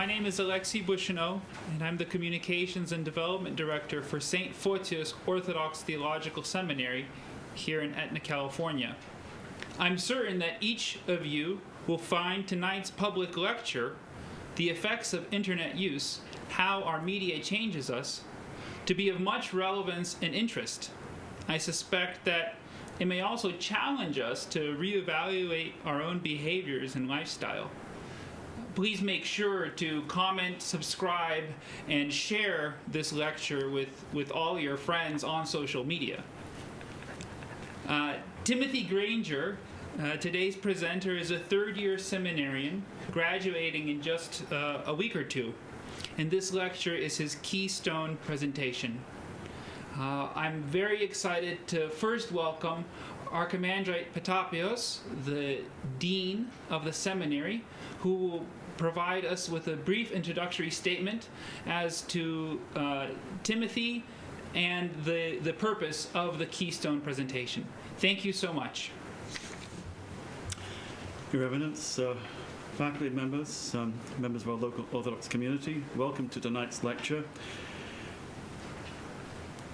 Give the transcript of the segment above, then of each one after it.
My name is Alexei Bushineau, and I'm the Communications and Development Director for St. Photios Orthodox Theological Seminary here in Etna, California. I'm certain that each of you will find tonight's public lecture, The Effects of Internet Use, How Our Media Changes Us, to be of much relevance and interest. I suspect that it may also challenge us to reevaluate our own behaviors and lifestyle. Please make sure to comment, subscribe, and share this lecture with all your friends on social media. Timothy Granger, today's presenter, is a third-year seminarian graduating in just a week or two, and this lecture is his Keystone presentation. I'm very excited to first welcome Archimandrite Photios, the Dean of the Seminary, who will provide us with a brief introductory statement as to Timothy and the purpose of the Keystone presentation. Thank you so much. Your Eminence, faculty members, members of our local Orthodox community, welcome to tonight's lecture.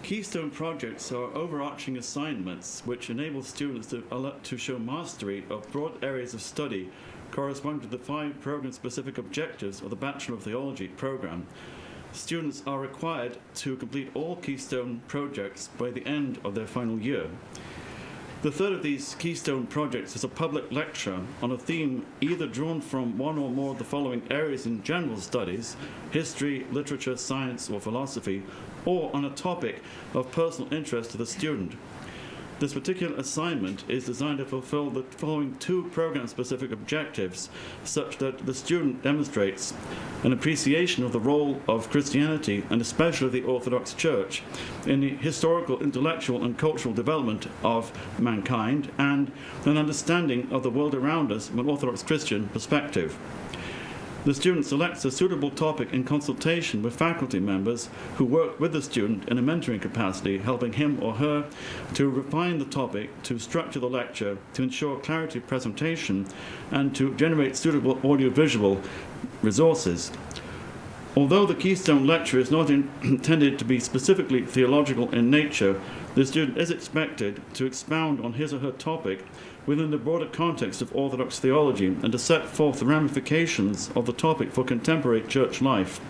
Keystone Projects are overarching assignments which enable students to show mastery of broad areas of study corresponding to the 5 program-specific objectives of the Bachelor of Theology program. Students are required to complete all Keystone Projects by the end of their final year. The third of these Keystone Projects is a public lecture on a theme either drawn from one or more of the following areas in general studies: history, literature, science, or philosophy, or on a topic of personal interest to the student. This particular assignment is designed to fulfill the following 2 program-specific objectives, such that the student demonstrates an appreciation of the role of Christianity, and especially the Orthodox Church, in the historical, intellectual, and cultural development of mankind, and an understanding of the world around us from an Orthodox Christian perspective. The student selects a suitable topic in consultation with faculty members who work with the student in a mentoring capacity, helping him or her to refine the topic, to structure the lecture, to ensure clarity of presentation, and to generate suitable audiovisual resources. Although the Keystone lecture is not intended to be specifically theological in nature, the student is expected to expound on his or her topic within the broader context of Orthodox theology and to set forth the ramifications of the topic for contemporary church life.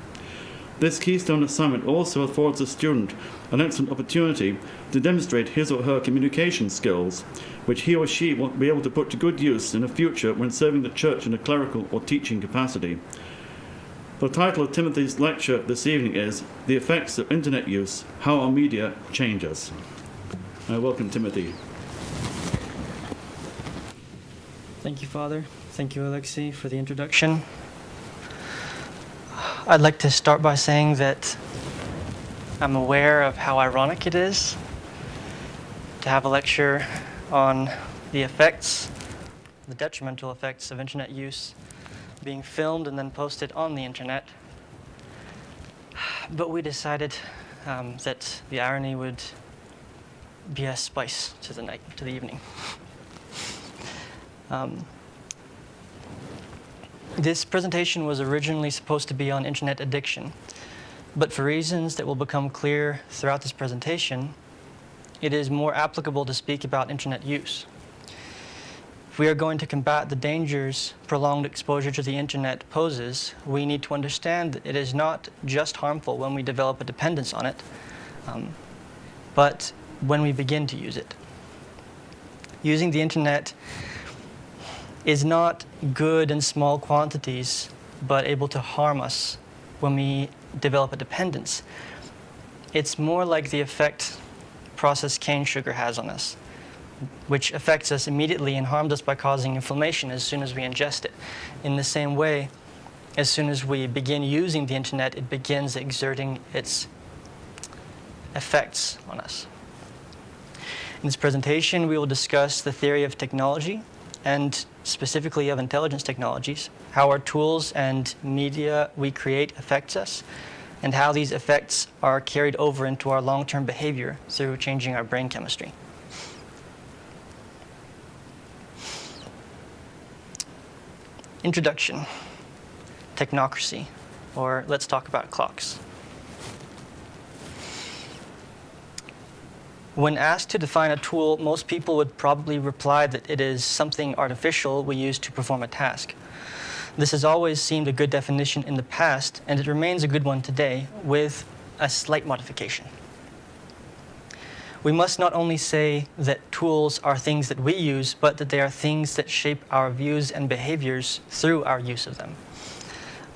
This Keystone assignment also affords the student an excellent opportunity to demonstrate his or her communication skills, which he or she will be able to put to good use in the future when serving the church in a clerical or teaching capacity. The title of Timothy's lecture this evening is The Effects of Internet Use, How Our Media Change Us. Welcome, Timothy. Thank you, Father. Thank you, Alexei, for the introduction. I'd like to start by saying that I'm aware of how ironic it is to have a lecture on the effects, the detrimental effects of internet use being filmed and then posted on the internet. But we decided that the irony would be a spice to the night, to the evening. This presentation was originally supposed to be on internet addiction, but for reasons that will become clear throughout this presentation, it is more applicable to speak about internet use. If we are going to combat the dangers prolonged exposure to the internet poses, we need to understand that it is not just harmful when we develop a dependence on it, but when we begin to use it. Using the internet is not good in small quantities, but able to harm us when we develop a dependence. It's more like the effect processed cane sugar has on us, which affects us immediately and harms us by causing inflammation as soon as we ingest it. In the same way, as soon as we begin using the internet, it begins exerting its effects on us. In this presentation, we will discuss the theory of technology, and specifically of intelligence technologies, how our tools and media we create affects us, and how these effects are carried over into our long-term behavior through changing our brain chemistry. Introduction. Technocracy. or let's talk about clocks. When asked to define a tool, most people would probably reply that it is something artificial we use to perform a task. This has always seemed a good definition in the past, and it remains a good one today, with a slight modification. We must not only say that tools are things that we use, but that they are things that shape our views and behaviors through our use of them.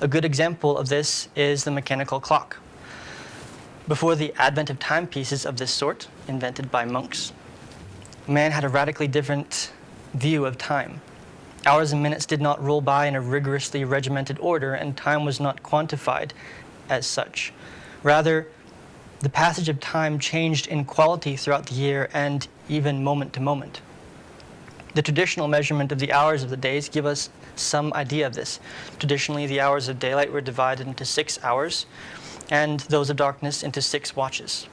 A good example of this is the mechanical clock. Before the advent of timepieces of this sort, invented by monks, man had a radically different view of time. Hours and minutes did not roll by in a rigorously regimented order, and time was not quantified as such. Rather, the passage of time changed in quality throughout the year and even moment to moment. The traditional measurement of the hours of the days give us some idea of this. Traditionally, the hours of daylight were divided into 6 hours, and those of darkness into 6 watches.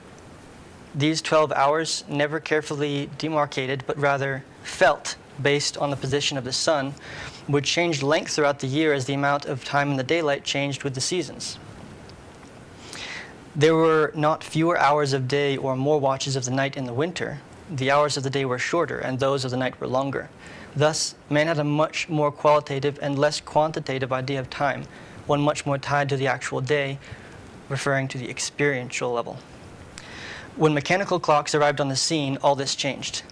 These 12 hours, never carefully demarcated, but rather felt based on the position of the sun, would change length throughout the year as the amount of time in the daylight changed with the seasons. There were not fewer hours of day or more watches of the night in the winter. The hours of the day were shorter, and those of the night were longer. Thus, man had a much more qualitative and less quantitative idea of time, one much more tied to the actual day, referring to the experiential level. When mechanical clocks arrived on the scene, all this changed.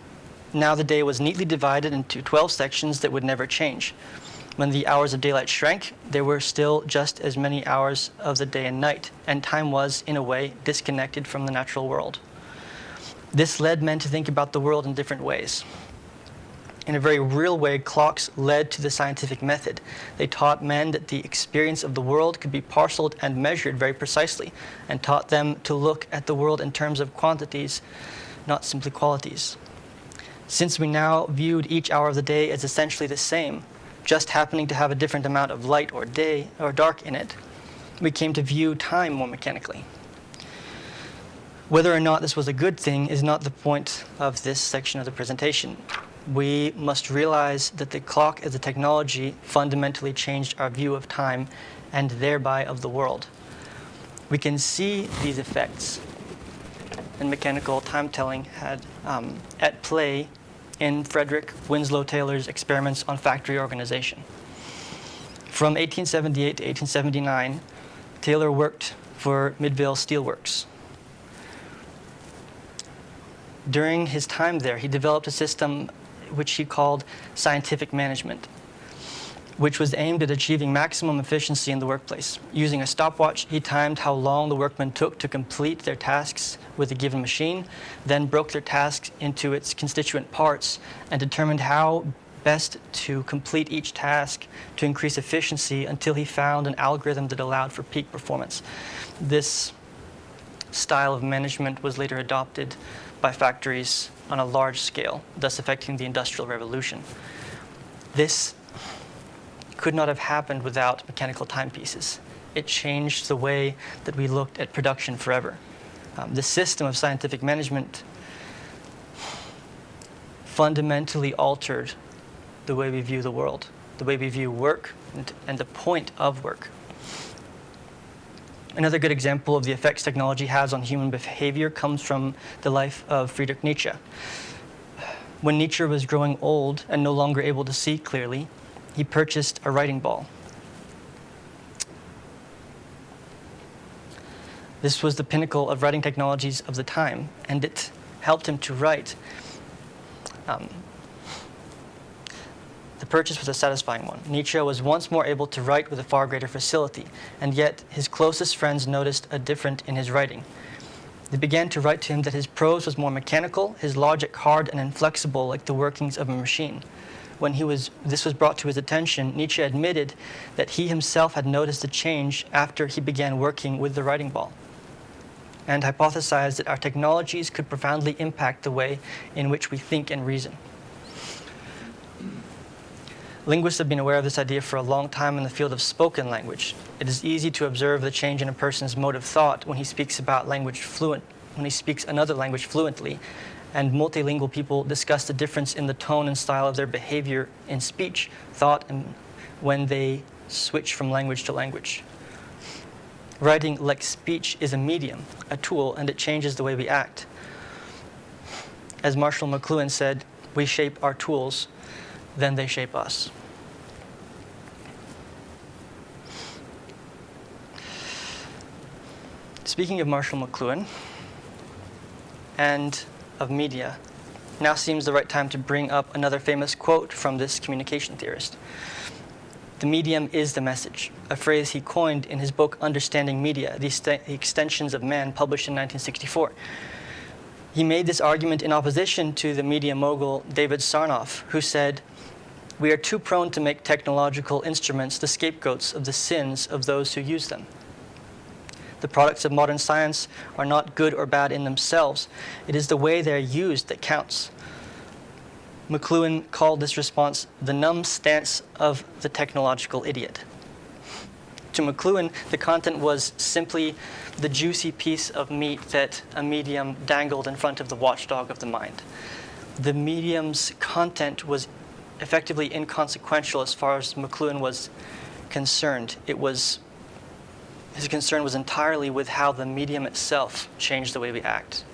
Now the day was neatly divided into 12 sections that would never change. When the hours of daylight shrank, there were still just as many hours of the day and night, and time was, in a way, disconnected from the natural world. This led men to think about the world in different ways. In a very real way, clocks led to the scientific method. They taught men that the experience of the world could be parceled and measured very precisely, and taught them to look at the world in terms of quantities, not simply qualities. Since we now viewed each hour of the day as essentially the same, just happening to have a different amount of light or day or dark in it, we came to view time more mechanically. Whether or not this was a good thing is not the point of this section of the presentation. We must realize that the clock as a technology fundamentally changed our view of time and thereby of the world. We can see these effects in mechanical time-telling had at play in Frederick Winslow Taylor's experiments on factory organization. From 1878 to 1879, Taylor worked for Midvale Steelworks. During his time there, he developed a system which he called scientific management, which was aimed at achieving maximum efficiency in the workplace. Using a stopwatch, he timed how long the workmen took to complete their tasks with a given machine, then broke their tasks into its constituent parts and determined how best to complete each task to increase efficiency until he found an algorithm that allowed for peak performance. This style of management was later adopted by factories on a large scale, thus affecting the Industrial Revolution. This could not have happened without mechanical timepieces. It changed the way that we looked at production forever. The system of scientific management fundamentally altered the way we view the world, the way we view work, and the point of work. Another good example of the effects technology has on human behavior comes from the life of Friedrich Nietzsche. When Nietzsche was growing old and no longer able to see clearly, he purchased a writing ball. This was the pinnacle of writing technologies of the time, and it helped him to write. The purchase was a satisfying one. Nietzsche was once more able to write with a far greater facility, and yet his closest friends noticed a difference in his writing. They began to write to him that his prose was more mechanical, his logic hard and inflexible like the workings of a machine. When this was brought to his attention, Nietzsche admitted that he himself had noticed a change after he began working with the writing ball, and hypothesized that our technologies could profoundly impact the way in which we think and reason. Linguists have been aware of this idea for a long time in the field of spoken language. It is easy to observe the change in a person's mode of thought when he speaks another language fluently, and multilingual people discuss the difference in the tone and style of their behavior in speech, thought, and when they switch from language to language. Writing, like speech, is a medium, a tool, and it changes the way we act. As Marshall McLuhan said, we shape our tools, then they shape us. Speaking of Marshall McLuhan and of media, now seems the right time to bring up another famous quote from this communication theorist. The medium is the message, a phrase he coined in his book Understanding Media, the Extensions of Man, published in 1964. He made this argument in opposition to the media mogul David Sarnoff, who said, "We are too prone to make technological instruments the scapegoats of the sins of those who use them. The products of modern science are not good or bad in themselves. It is the way they are used that counts." McLuhan called this response the numb stance of the technological idiot. To McLuhan, the content was simply the juicy piece of meat that a medium dangled in front of the watchdog of the mind. The medium's content was effectively inconsequential as far as McLuhan was concerned. His concern was entirely with how the medium itself changed the way we act.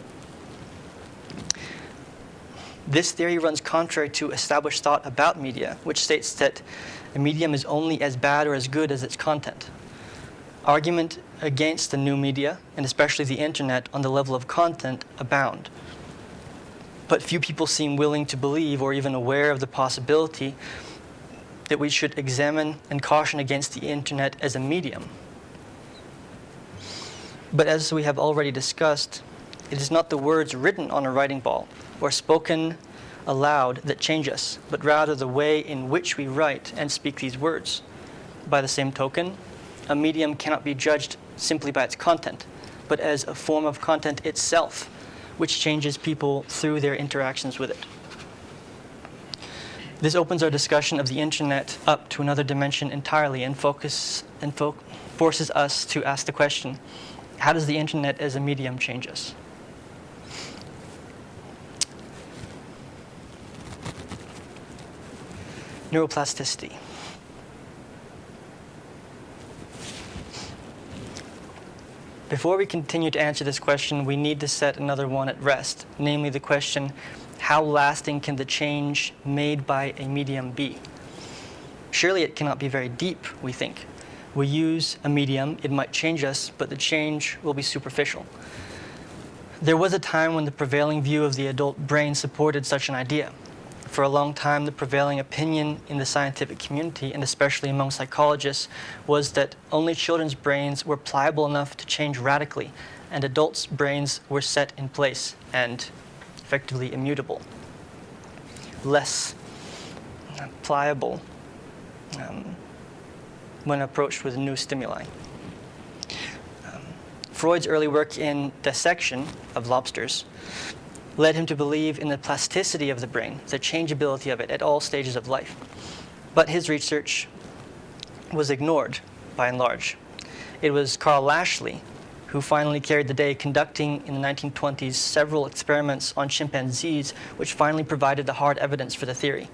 This theory runs contrary to established thought about media, which states that a medium is only as bad or as good as its content. Argument against the new media, and especially the internet, on the level of content abound. But few people seem willing to believe or even aware of the possibility that we should examine and caution against the internet as a medium. But as we have already discussed, it is not the words written on a writing ball or spoken aloud that change us, but rather the way in which we write and speak these words. By the same token, a medium cannot be judged simply by its content, but as a form of content itself, which changes people through their interactions with it. This opens our discussion of the internet up to another dimension entirely and forces us to ask the question, how does the internet as a medium change us? Neuroplasticity. Before we continue to answer this question, we need to set another one at rest, namely the question, how lasting can the change made by a medium be? Surely it cannot be very deep, we think. We use a medium, it might change us, but the change will be superficial. There was a time when the prevailing view of the adult brain supported such an idea. For a long time, the prevailing opinion in the scientific community, and especially among psychologists, was that only children's brains were pliable enough to change radically, and adults' brains were set in place and effectively immutable. Less pliable when approached with new stimuli. Freud's early work in dissection of lobsters led him to believe in the plasticity of the brain, the changeability of it at all stages of life. But his research was ignored, by and large. It was Carl Lashley who finally carried the day, conducting in the 1920s several experiments on chimpanzees, which finally provided the hard evidence for the theory.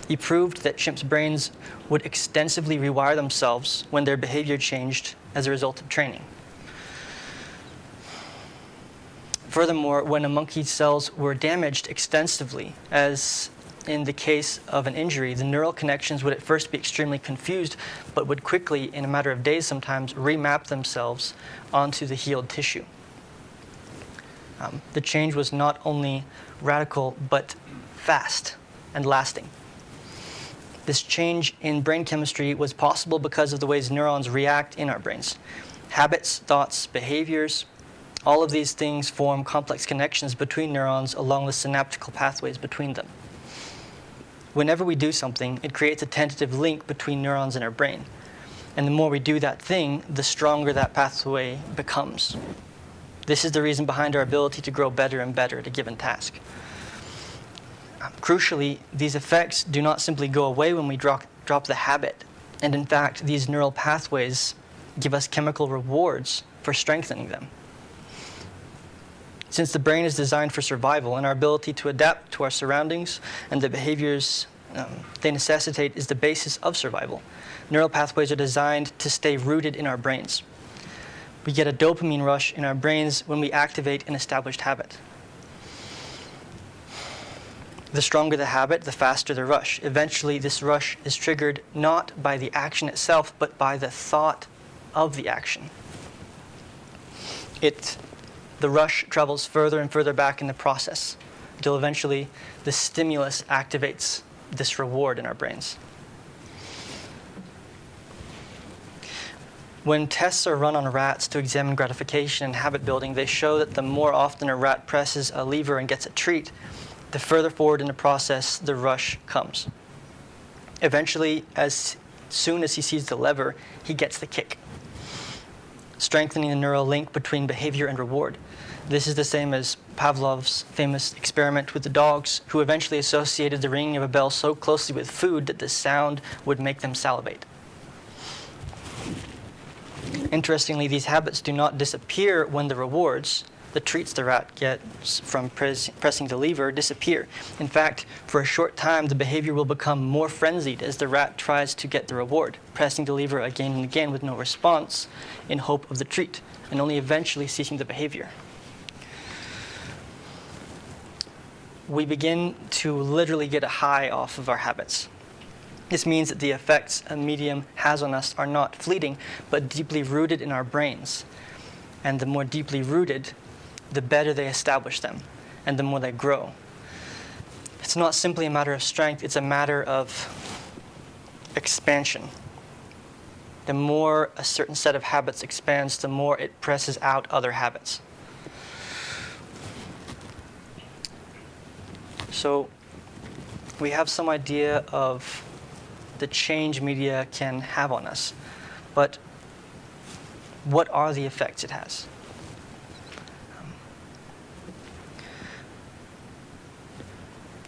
He proved that chimps' brains would extensively rewire themselves when their behavior changed as a result of training. Furthermore, when a monkey's cells were damaged extensively, as in the case of an injury, the neural connections would at first be extremely confused, but would quickly, in a matter of days sometimes, remap themselves onto the healed tissue. The change was not only radical, but fast and lasting. This change in brain chemistry was possible because of the ways neurons react in our brains. Habits, thoughts, behaviors, all of these things form complex connections between neurons along the synaptical pathways between them. Whenever we do something, it creates a tentative link between neurons in our brain. And the more we do that thing, the stronger that pathway becomes. This is the reason behind our ability to grow better and better at a given task. Crucially, these effects do not simply go away when we drop the habit. And in fact, these neural pathways give us chemical rewards for strengthening them. Since the brain is designed for survival and our ability to adapt to our surroundings and the behaviors they necessitate is the basis of survival, neural pathways are designed to stay rooted in our brains. We get a dopamine rush in our brains when we activate an established habit. The stronger the habit, the faster the rush. Eventually, this rush is triggered not by the action itself, but by the thought of the action. The rush travels further and further back in the process until eventually the stimulus activates this reward in our brains. When tests are run on rats to examine gratification and habit building, they show that the more often a rat presses a lever and gets a treat, the further forward in the process the rush comes. Eventually, as soon as he sees the lever, he gets the kick, strengthening the neural link between behavior and reward. This is the same as Pavlov's famous experiment with the dogs, who eventually associated the ringing of a bell so closely with food that the sound would make them salivate. Interestingly, these habits do not disappear when the rewards, the treats the rat gets from pressing the lever, disappear. In fact, for a short time, the behavior will become more frenzied as the rat tries to get the reward, pressing the lever again and again with no response in hope of the treat, and only eventually ceasing the behavior. We begin to literally get a high off of our habits. This means that the effects a medium has on us are not fleeting, but deeply rooted in our brains. And the more deeply rooted, the better they establish them, and the more they grow. It's not simply a matter of strength, it's a matter of expansion. The more a certain set of habits expands, the more it presses out other habits. So we have some idea of the change media can have on us, but what are the effects it has?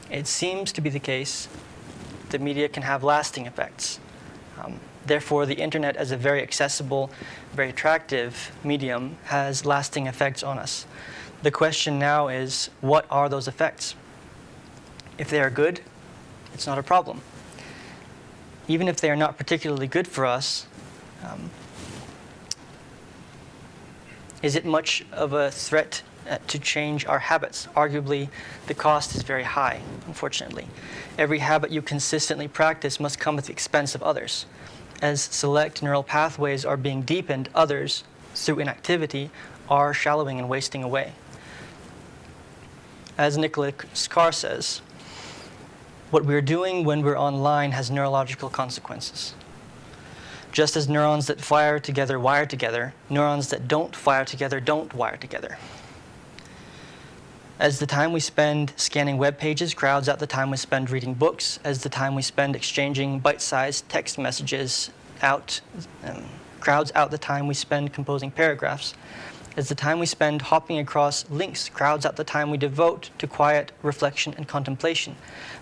It seems to be the case that media can have lasting effects. Therefore, the internet, as a very accessible, very attractive medium, has lasting effects on us. The question now is, what are those effects? If they are good, it's not a problem. Even if they are not particularly good for us, is it much of a threat to change our habits? Arguably, the cost is very high, unfortunately. Every habit you consistently practice must come at the expense of others. As select neural pathways are being deepened, others, through inactivity, are shallowing and wasting away. As Nicholas Carr says, what we're doing when we're online has neurological consequences. Just as neurons that fire together wire together, neurons that don't fire together don't wire together. As the time we spend scanning web pages crowds out the time we spend reading books, as the time we spend exchanging bite-sized text messages crowds out the time we spend composing paragraphs, as the time we spend hopping across links crowds out the time we devote to quiet reflection and contemplation,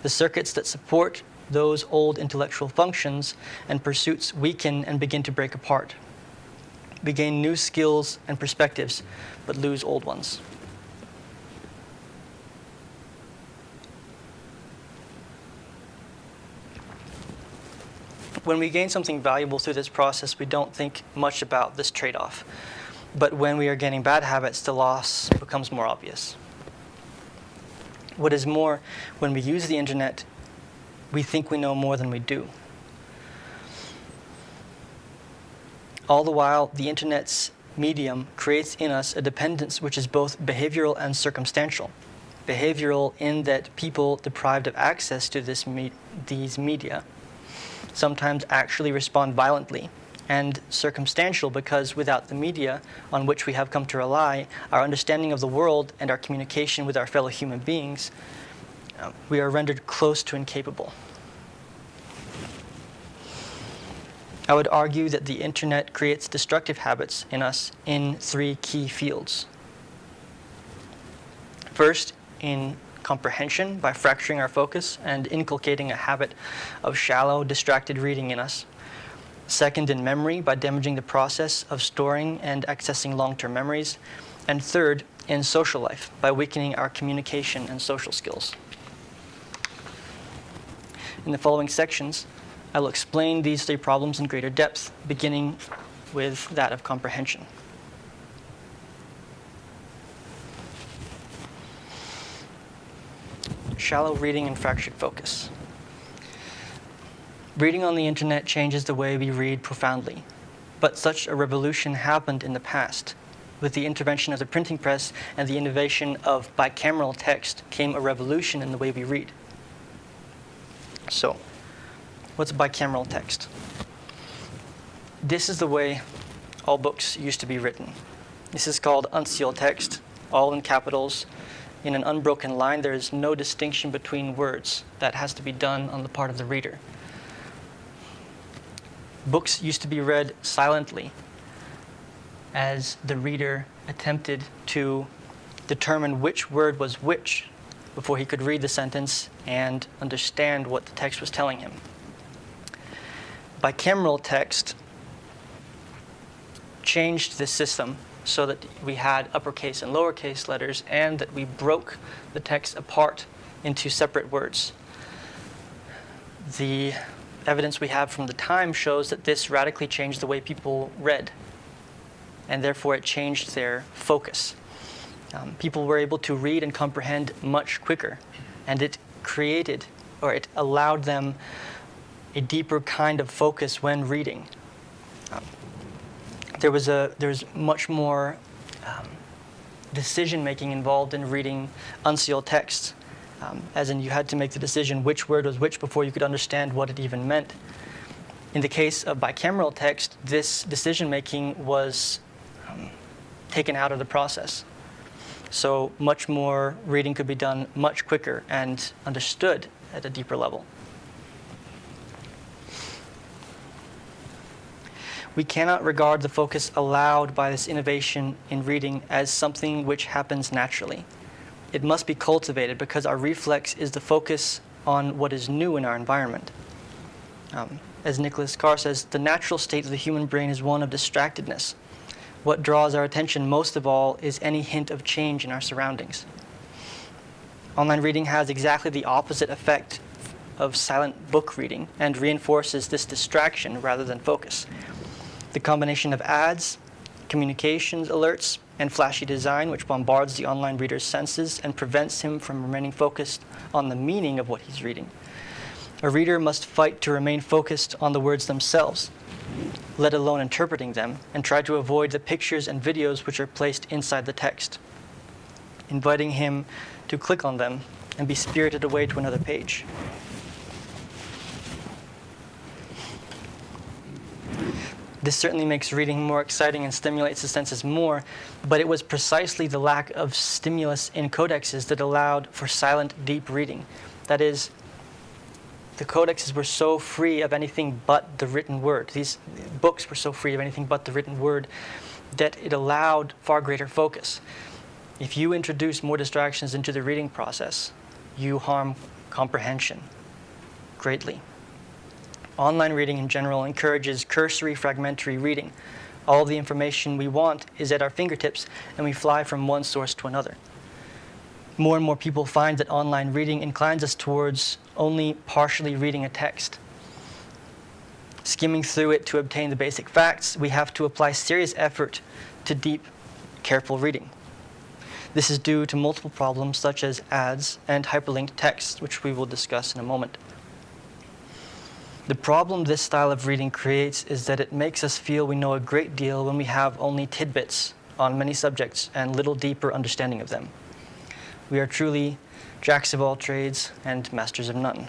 the circuits that support those old intellectual functions and pursuits weaken and begin to break apart. We gain new skills and perspectives, but lose old ones. When we gain something valuable through this process, we don't think much about this trade-off. But when we are gaining bad habits, the loss becomes more obvious. What is more, when we use the internet, we think we know more than we do. All the while, the internet's medium creates in us a dependence which is both behavioral and circumstantial. Behavioral in that people deprived of access to these media sometimes actually respond violently, and circumstantial because without the media on which we have come to rely, our understanding of the world and our communication with our fellow human beings, we are rendered close to incapable. I would argue that the internet creates destructive habits in us in three key fields. First, in comprehension, by fracturing our focus and inculcating a habit of shallow, distracted reading in us. Second, in memory, by damaging the process of storing and accessing long-term memories. And third, in social life, by weakening our communication and social skills. In the following sections, I will explain these three problems in greater depth, beginning with that of comprehension. shallow reading and fractured focus. Reading on the internet changes the way we read profoundly, but such a revolution happened in the past. With the intervention of the printing press and the innovation of bicameral text came a revolution in the way we read. So, what's bicameral text? This is the way all books used to be written. This is called unsealed text, all in capitals. In an unbroken line, there is no distinction between words. That has to be done on the part of the reader. Books used to be read silently, as the reader attempted to determine which word was which before he could read the sentence and understand what the text was telling him. Bicameral text changed this system so that we had uppercase and lowercase letters, and that we broke the text apart into separate words. The evidence we have from the time shows that this radically changed the way people read, and therefore it changed their focus. People were able to read and comprehend much quicker, and it created, or it allowed them, a deeper kind of focus when reading. There was much more decision-making involved in reading unsealed text, as in you had to make the decision which word was which before you could understand what it even meant. In the case of bicameral text, this decision-making was taken out of the process. So much more reading could be done much quicker and understood at a deeper level. We cannot regard the focus allowed by this innovation in reading as something which happens naturally. It must be cultivated because our reflex is the focus on what is new in our environment. As Nicholas Carr says, the natural state of the human brain is one of distractedness. What draws our attention most of all is any hint of change in our surroundings. Online reading has exactly the opposite effect of silent book reading and reinforces this distraction rather than focus. The combination of ads, communications alerts, and flashy design, which bombards the online reader's senses and prevents him from remaining focused on the meaning of what he's reading. A reader must fight to remain focused on the words themselves, let alone interpreting them, and try to avoid the pictures and videos which are placed inside the text, inviting him to click on them and be spirited away to another page. This certainly makes reading more exciting and stimulates the senses more, but it was precisely the lack of stimulus in codexes that allowed for silent, deep reading. That is, the codexes were so free of anything but the written word. These books were so free of anything but the written word that it allowed far greater focus. If you introduce more distractions into the reading process, you harm comprehension greatly. Online reading in general encourages cursory, fragmentary reading. All the information we want is at our fingertips, and we fly from one source to another. More and more people find that online reading inclines us towards only partially reading a text. Skimming through it to obtain the basic facts, we have to apply serious effort to deep, careful reading. This is due to multiple problems such as ads and hyperlinked text, which we will discuss in a moment. The problem this style of reading creates is that it makes us feel we know a great deal when we have only tidbits on many subjects and little deeper understanding of them. We are truly jacks of all trades and masters of none.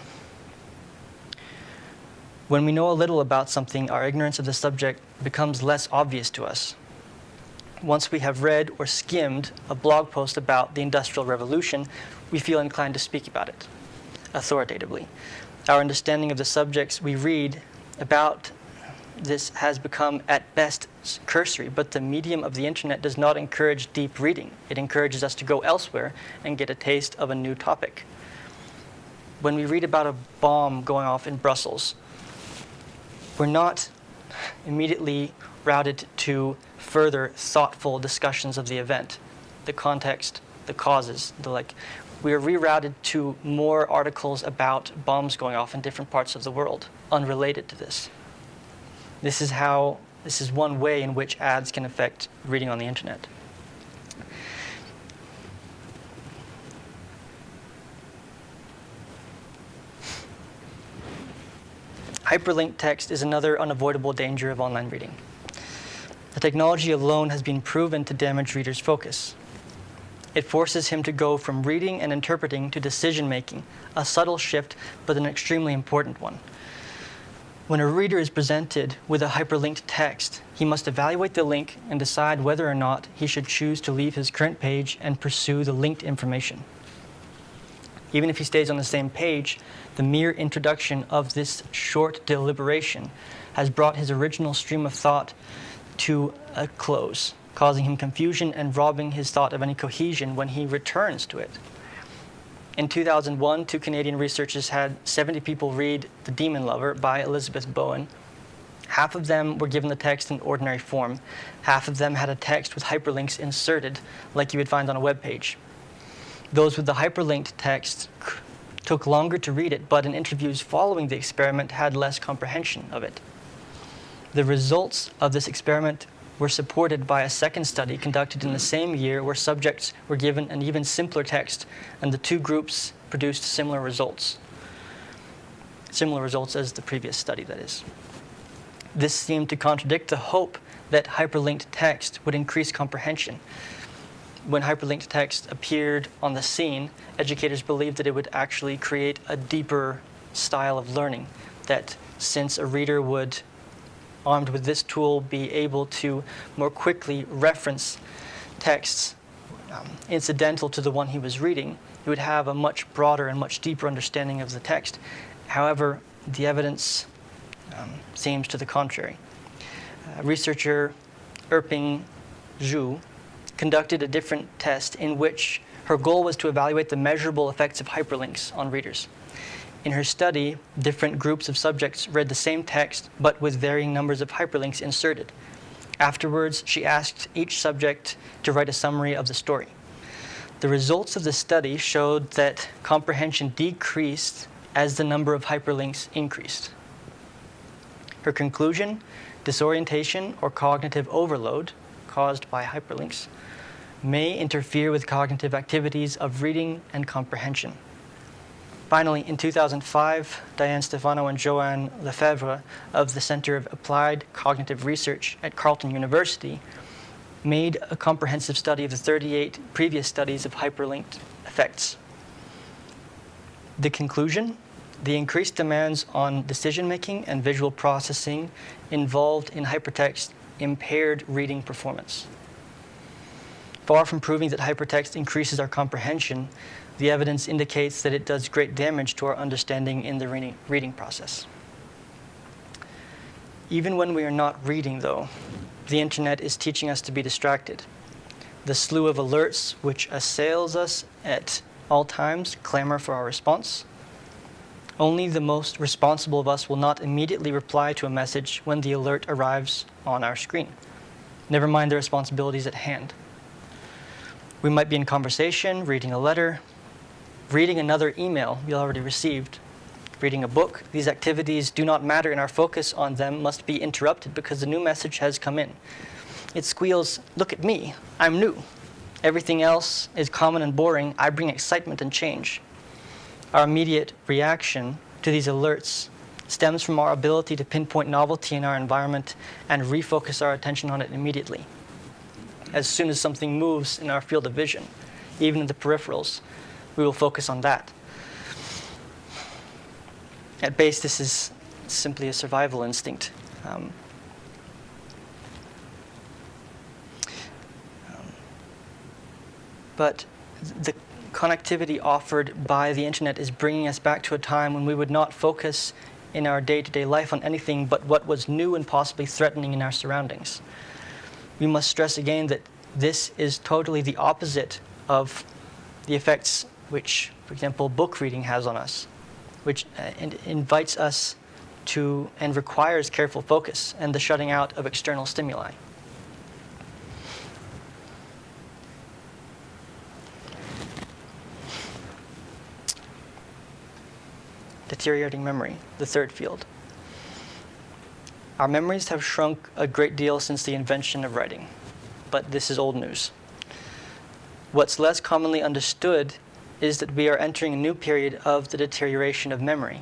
When we know a little about something, our ignorance of the subject becomes less obvious to us. Once we have read or skimmed a blog post about the Industrial Revolution, we feel inclined to speak about it authoritatively. Our understanding of the subjects we read about this has become at best cursory, but the medium of the internet does not encourage deep reading. It encourages us to go elsewhere and get a taste of a new topic. When we read about a bomb going off in Brussels, we're not immediately routed to further thoughtful discussions of the event, the context, the causes, the like. We are rerouted to more articles about bombs going off in different parts of the world, unrelated to this. This is one way in which ads can affect reading on the internet. Hyperlinked text is another unavoidable danger of online reading. The technology alone has been proven to damage readers' focus. It forces him to go from reading and interpreting to decision-making, a subtle shift, but an extremely important one. When a reader is presented with a hyperlinked text, he must evaluate the link and decide whether or not he should choose to leave his current page and pursue the linked information. Even if he stays on the same page, the mere introduction of this short deliberation has brought his original stream of thought to a close, causing him confusion and robbing his thought of any cohesion when he returns to it. In 2001, 2 Canadian researchers had 70 people read The Demon Lover by Elizabeth Bowen. Half of them were given the text in ordinary form. Half of them had a text with hyperlinks inserted, like you would find on a web page. Those with the hyperlinked text took longer to read it, but in interviews following the experiment had less comprehension of it. The results of this experiment were supported by a second study conducted in the same year where subjects were given an even simpler text, and the two groups produced similar results. Similar results as the previous study, that is. This seemed to contradict the hope that hyperlinked text would increase comprehension. When hyperlinked text appeared on the scene, educators believed that it would actually create a deeper style of learning, that since a reader would, armed with this tool, be able to more quickly reference texts incidental to the one he was reading, he would have a much broader and much deeper understanding of the text. However, the evidence seems to the contrary. Researcher Erping Zhu conducted a different test in which her goal was to evaluate the measurable effects of hyperlinks on readers. In her study, different groups of subjects read the same text, but with varying numbers of hyperlinks inserted. Afterwards, she asked each subject to write a summary of the story. The results of the study showed that comprehension decreased as the number of hyperlinks increased. Her conclusion: disorientation or cognitive overload caused by hyperlinks may interfere with cognitive activities of reading and comprehension. Finally, in 2005, Diane Stefano and Joanne Lefebvre of the Center of Applied Cognitive Research at Carleton University made a comprehensive study of the 38 previous studies of hyperlinked effects. The conclusion: the increased demands on decision-making and visual processing involved in hypertext impaired reading performance. Far from proving that hypertext increases our comprehension, the evidence indicates that it does great damage to our understanding in the reading process. Even when we are not reading, though, the internet is teaching us to be distracted. The slew of alerts which assails us at all times clamor for our response. Only the most responsible of us will not immediately reply to a message when the alert arrives on our screen. Never mind the responsibilities at hand. We might be in conversation, reading a letter, reading another email we already received, reading a book. These activities do not matter, and our focus on them must be interrupted because the new message has come in. It squeals, "Look at me, I'm new. Everything else is common and boring. I bring excitement and change." Our immediate reaction to these alerts stems from our ability to pinpoint novelty in our environment and refocus our attention on it immediately. As soon as something moves in our field of vision, even in the peripherals, we will focus on that. At base, this is simply a survival instinct. But the connectivity offered by the internet is bringing us back to a time when we would not focus in our day-to-day life on anything but what was new and possibly threatening in our surroundings. We must stress again that this is totally the opposite of the effects which, for example, book reading has on us, which invites us to and requires careful focus and the shutting out of external stimuli. Deteriorating memory, the third field. Our memories have shrunk a great deal since the invention of writing, but this is old news. What's less commonly understood is that we are entering a new period of the deterioration of memory.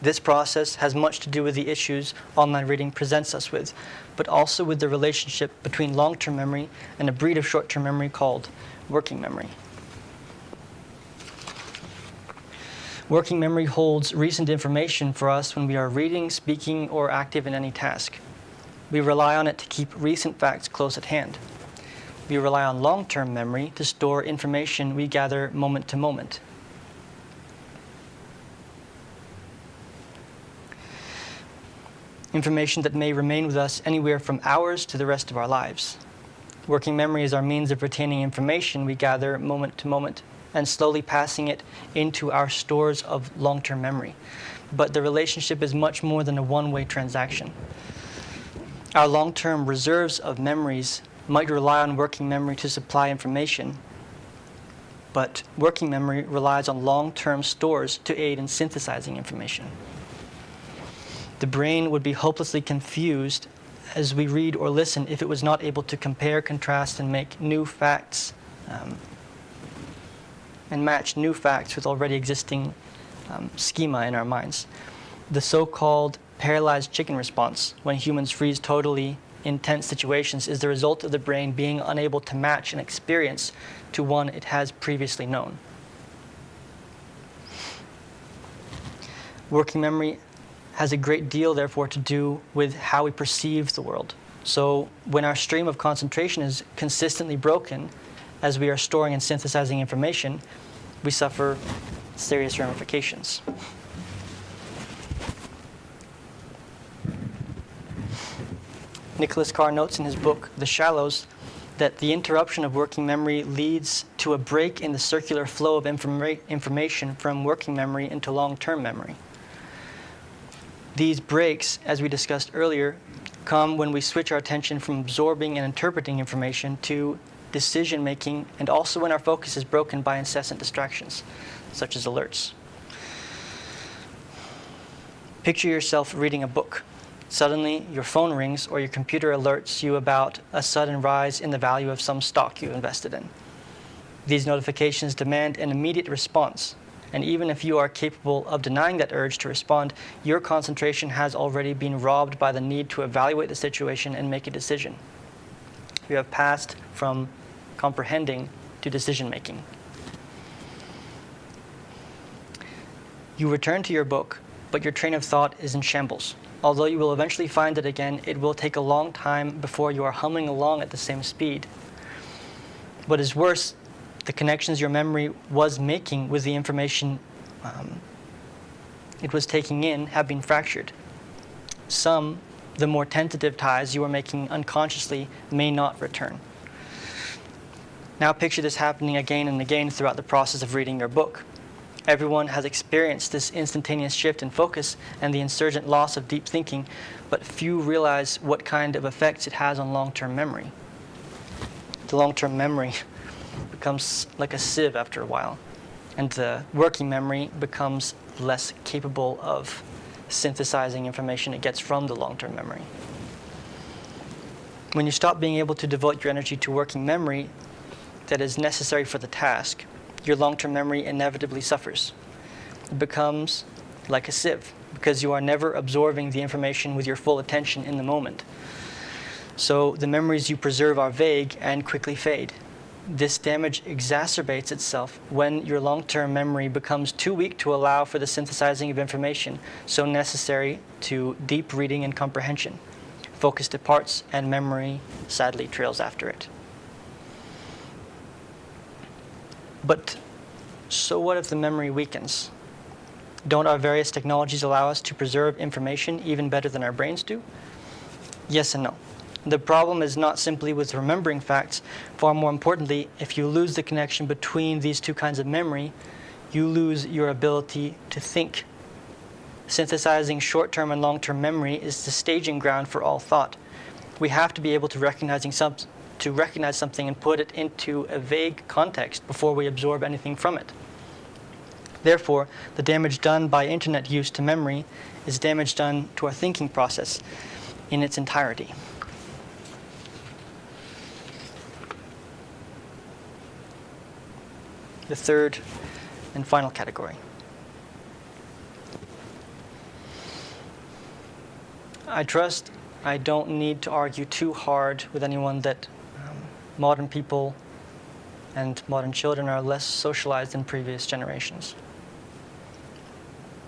This process has much to do with the issues online reading presents us with, but also with the relationship between long-term memory and a breed of short-term memory called working memory. Working memory holds recent information for us when we are reading, speaking, or active in any task. We rely on it to keep recent facts close at hand. We rely on long-term memory to store information we gather moment to moment. Information that may remain with us anywhere from hours to the rest of our lives. Working memory is our means of retaining information we gather moment to moment and slowly passing it into our stores of long-term memory. But the relationship is much more than a one-way transaction. Our long-term reserves of memories might rely on working memory to supply information, but working memory relies on long-term stores to aid in synthesizing information. The brain would be hopelessly confused as we read or listen if it was not able to compare, contrast, and make new facts and match new facts with already existing schema in our minds. The so-called paralyzed chicken response, when humans freeze totally in tense situations, is the result of the brain being unable to match an experience to one it has previously known. Working memory has a great deal, therefore, to do with how we perceive the world. So when our stream of concentration is consistently broken as we are storing and synthesizing information, we suffer serious ramifications. Nicholas Carr notes in his book, The Shallows, that the interruption of working memory leads to a break in the circular flow of information from working memory into long-term memory. These breaks, as we discussed earlier, come when we switch our attention from absorbing and interpreting information to decision-making, and also when our focus is broken by incessant distractions, such as alerts. Picture yourself reading a book. Suddenly, your phone rings or your computer alerts you about a sudden rise in the value of some stock you invested in. These notifications demand an immediate response, and even if you are capable of denying that urge to respond, your concentration has already been robbed by the need to evaluate the situation and make a decision. You have passed from comprehending to decision-making. You return to your book, but your train of thought is in shambles. Although you will eventually find it again, it will take a long time before you are humming along at the same speed. What is worse, the connections your memory was making with the information it was taking in have been fractured. Some, the more tentative ties you are making unconsciously, may not return. Now picture this happening again and again throughout the process of reading your book. Everyone has experienced this instantaneous shift in focus and the insurgent loss of deep thinking, but few realize what kind of effects it has on long-term memory. The long-term memory becomes like a sieve after a while, and the working memory becomes less capable of synthesizing information it gets from the long-term memory. When you stop being able to devote your energy to working memory that is necessary for the task, your long-term memory inevitably suffers. It becomes like a sieve, because you are never absorbing the information with your full attention in the moment. So the memories you preserve are vague and quickly fade. This damage exacerbates itself when your long-term memory becomes too weak to allow for the synthesizing of information so necessary to deep reading and comprehension. Focus departs and memory sadly trails after it. But so what if the memory weakens? Don't our various technologies allow us to preserve information even better than our brains do? Yes and no. The problem is not simply with remembering facts. Far more importantly, if you lose the connection between these two kinds of memory, you lose your ability to think. Synthesizing short-term and long-term memory is the staging ground for all thought. We have to be able to recognize something and put it into a vague context before we absorb anything from it. Therefore, the damage done by internet use to memory is damage done to our thinking process in its entirety. The third and final category. I trust I don't need to argue too hard with anyone that modern people and modern children are less socialized than previous generations.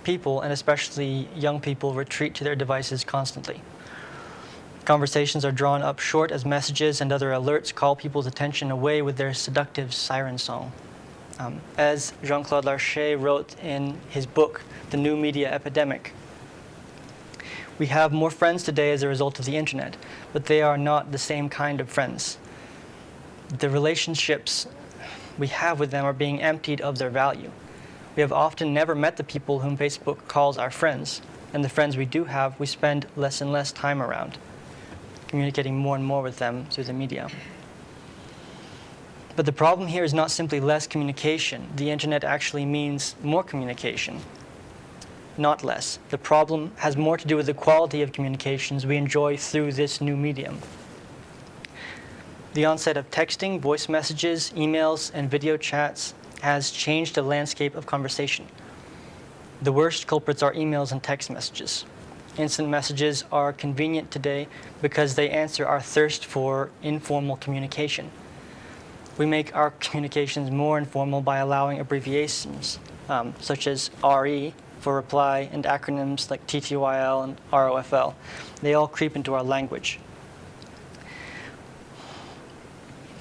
People, and especially young people, retreat to their devices constantly. Conversations are drawn up short as messages and other alerts call people's attention away with their seductive siren song. As Jean-Claude Larcher wrote in his book, The New Media Epidemic, we have more friends today as a result of the internet, but they are not the same kind of friends. The relationships we have with them are being emptied of their value. We have often never met the people whom Facebook calls our friends, and the friends we do have, we spend less and less time around, communicating more and more with them through the media. But the problem here is not simply less communication. The internet actually means more communication, not less. The problem has more to do with the quality of communications we enjoy through this new medium. The onset of texting, voice messages, emails, and video chats has changed the landscape of conversation. The worst culprits are emails and text messages. Instant messages are convenient today because they answer our thirst for informal communication. We make our communications more informal by allowing abbreviations, such as RE for reply, and acronyms like TTYL and ROFL. They all creep into our language.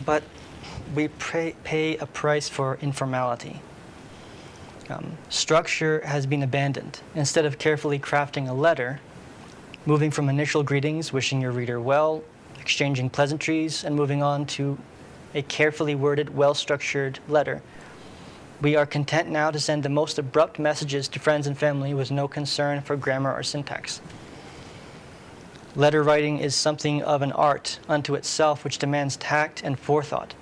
But we pay a price for informality. Structure has been abandoned. Instead of carefully crafting a letter, moving from initial greetings, wishing your reader well, exchanging pleasantries, and moving on to a carefully worded, well-structured letter, we are content now to send the most abrupt messages to friends and family with no concern for grammar or syntax. Letter writing is something of an art unto itself which demands tact and forethought.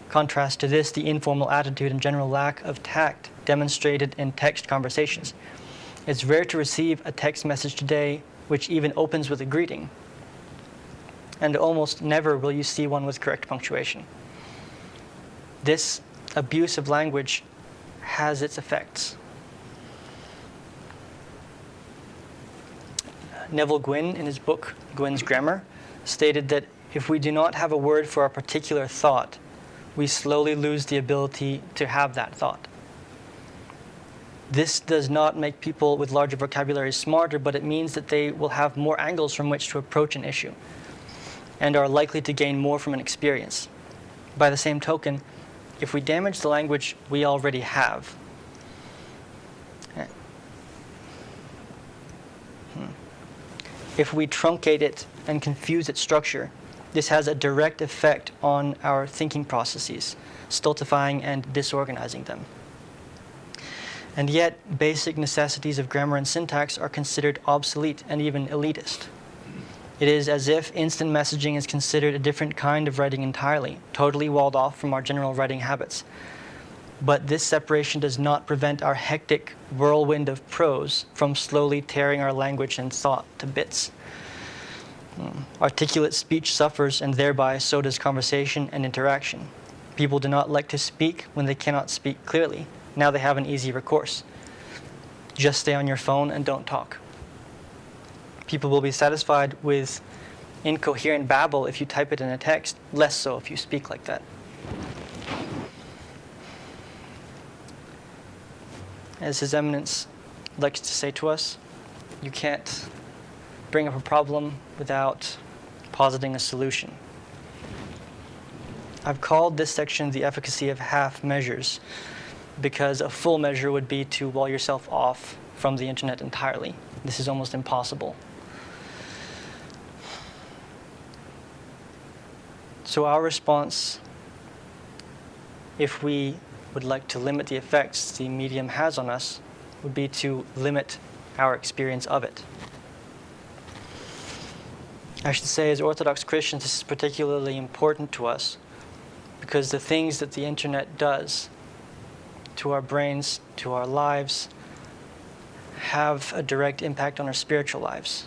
Contrast to this the informal attitude and general lack of tact demonstrated in text conversations. It's rare to receive a text message today which even opens with a greeting, and almost never will you see one with correct punctuation. This abuse of language has its effects. Neville Gwyn, in his book Gwyn's Grammar, stated that if we do not have a word for a particular thought, we slowly lose the ability to have that thought. This does not make people with larger vocabularies smarter, but it means that they will have more angles from which to approach an issue and are likely to gain more from an experience. By the same token, if we damage the language we already have, if we truncate it and confuse its structure, this has a direct effect on our thinking processes, stultifying and disorganizing them. And yet, basic necessities of grammar and syntax are considered obsolete and even elitist. It is as if instant messaging is considered a different kind of writing entirely, totally walled off from our general writing habits. But this separation does not prevent our hectic whirlwind of prose from slowly tearing our language and thought to bits. Articulate speech suffers, and thereby so does conversation and interaction. People do not like to speak when they cannot speak clearly. Now they have an easy recourse. Just stay on your phone and don't talk. People will be satisfied with incoherent babble if you type it in a text, less so if you speak like that. As His Eminence likes to say to us, you can't bring up a problem without positing a solution. I've called this section the efficacy of half measures because a full measure would be to wall yourself off from the internet entirely. This is almost impossible. So our response, if we would like to limit the effects the medium has on us, would be to limit our experience of it. I should say, as Orthodox Christians, this is particularly important to us because the things that the internet does to our brains, to our lives, have a direct impact on our spiritual lives.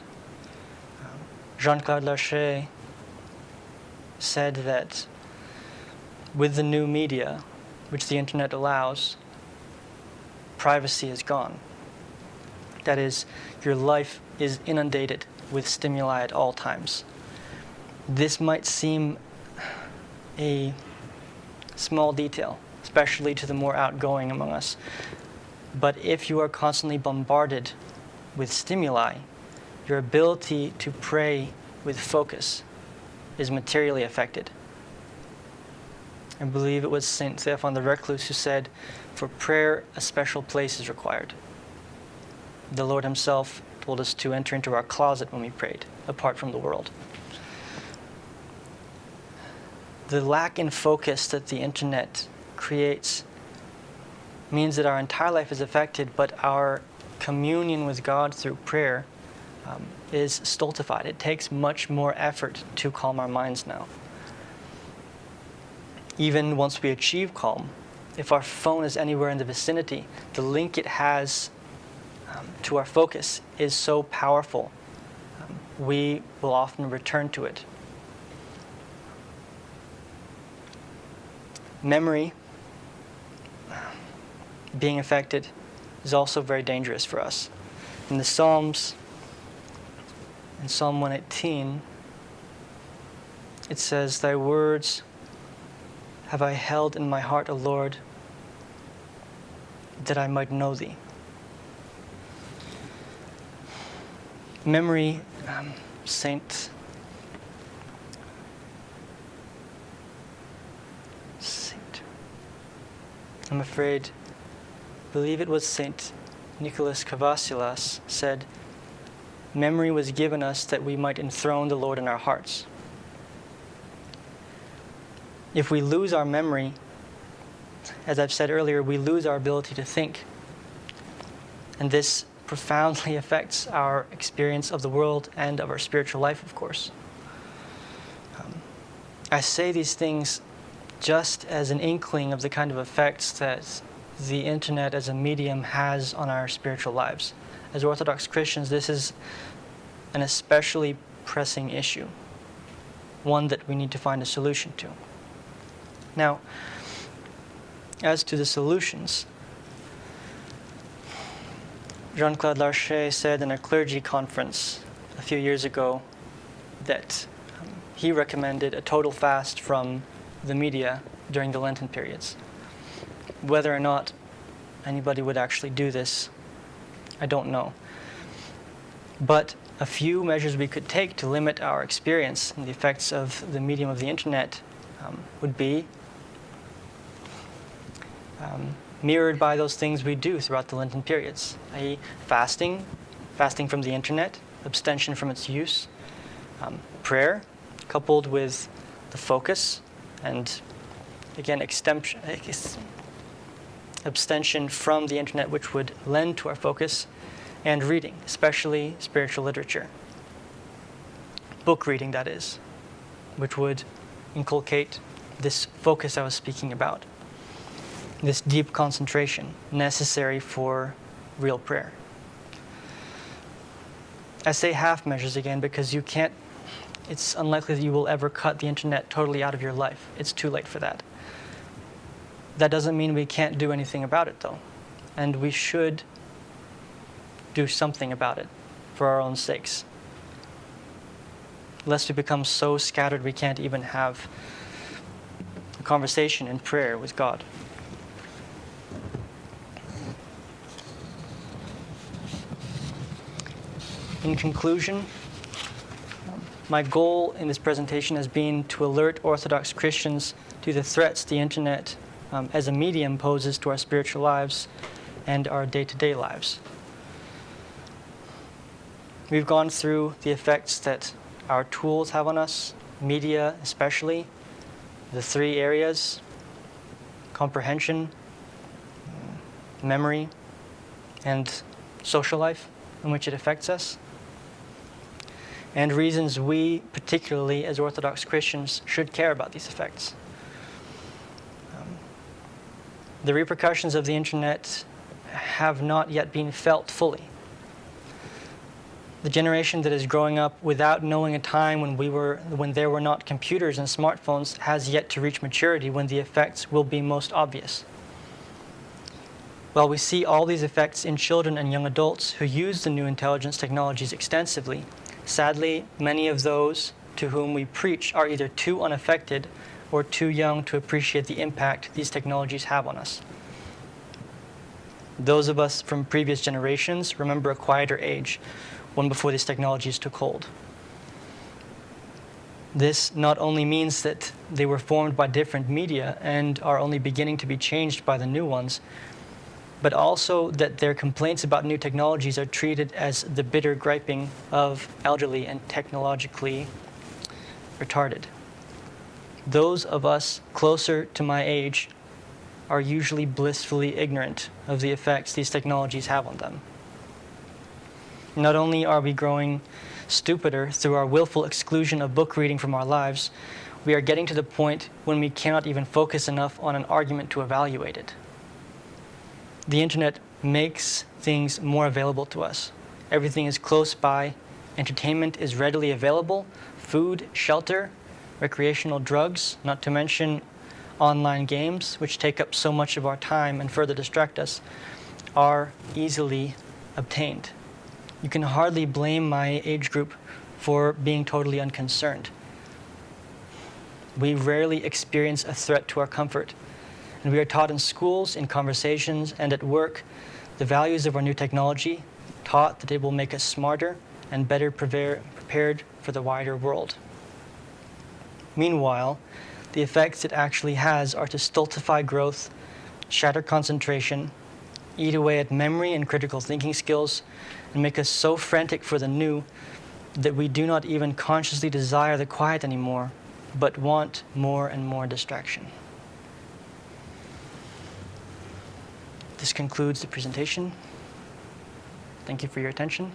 Jean-Claude Larcher said that with the new media, which the internet allows, privacy is gone. That is, your life is inundated with stimuli at all times. This might seem a small detail, especially to the more outgoing among us. But if you are constantly bombarded with stimuli, your ability to pray with focus is materially affected. I believe it was St. Theophan the Recluse who said, "For prayer, a special place is required." The Lord himself told us to enter into our closet when we prayed, apart from the world. The lack in focus that the internet creates means that our entire life is affected, but our communion with God through prayer is stultified. It takes much more effort to calm our minds now. Even once we achieve calm, if our phone is anywhere in the vicinity, the link it has to our focus is so powerful, we will often return to it. Memory being affected is also very dangerous for us. In the Psalms, in Psalm 118, it says, "Thy words have I held in my heart, O Lord, that I might know thee." Memory, I'm afraid, I believe it was Saint Nicholas Cavasilas said, "Memory was given us that we might enthrone the Lord in our hearts." If we lose our memory, as I've said earlier, we lose our ability to think. And this profoundly affects our experience of the world and of our spiritual life, of course. I say these things just as an inkling of the kind of effects that the internet as a medium has on our spiritual lives. As Orthodox Christians, this is an especially pressing issue, one that we need to find a solution to. Now, as to the solutions, Jean-Claude Larcher said in a clergy conference a few years ago that he recommended a total fast from the media during the Lenten periods. Whether or not anybody would actually do this, I don't know. But a few measures we could take to limit our experience and the effects of the medium of the internet would be mirrored by those things we do throughout the Lenten periods, i.e. fasting from the internet, abstention from its use, prayer, coupled with the focus, and again, abstention from the internet, which would lend to our focus, and reading, especially spiritual literature. Book reading, that is, which would inculcate this focus I was speaking about, this deep concentration necessary for real prayer. I say half measures again because it's unlikely that you will ever cut the internet totally out of your life. It's too late for that. That doesn't mean we can't do anything about it, though. And we should do something about it for our own sakes, lest we become so scattered we can't even have a conversation in prayer with God. In conclusion, my goal in this presentation has been to alert Orthodox Christians to the threats the internet as a medium poses to our spiritual lives and our day-to-day lives. We've gone through the effects that our tools have on us, media especially, the three areas: comprehension, memory, and social life in which it affects us, and reasons we, particularly as Orthodox Christians, should care about these effects. The repercussions of the internet have not yet been felt fully. The generation that is growing up without knowing a time when there were not computers and smartphones has yet to reach maturity, when the effects will be most obvious. While we see all these effects in children and young adults who use the new intelligence technologies extensively, Sadly, many of those to whom we preach are either too unaffected or too young to appreciate the impact these technologies have on us. Those of us from previous generations remember a quieter age, one before these technologies took hold. This not only means that they were formed by different media and are only beginning to be changed by the new ones, but also that their complaints about new technologies are treated as the bitter griping of elderly and technologically retarded. Those of us closer to my age are usually blissfully ignorant of the effects these technologies have on them. Not only are we growing stupider through our willful exclusion of book reading from our lives, we are getting to the point when we cannot even focus enough on an argument to evaluate it. The internet makes things more available to us. Everything is close by, entertainment is readily available, food, shelter, recreational drugs, not to mention online games, which take up so much of our time and further distract us, are easily obtained. You can hardly blame my age group for being totally unconcerned. We rarely experience a threat to our comfort, and we are taught in schools, in conversations, and at work the values of our new technology, taught that it will make us smarter and better prepared for the wider world. Meanwhile, the effects it actually has are to stultify growth, shatter concentration, eat away at memory and critical thinking skills, and make us so frantic for the new that we do not even consciously desire the quiet anymore, but want more and more distraction. This concludes the presentation. Thank you for your attention.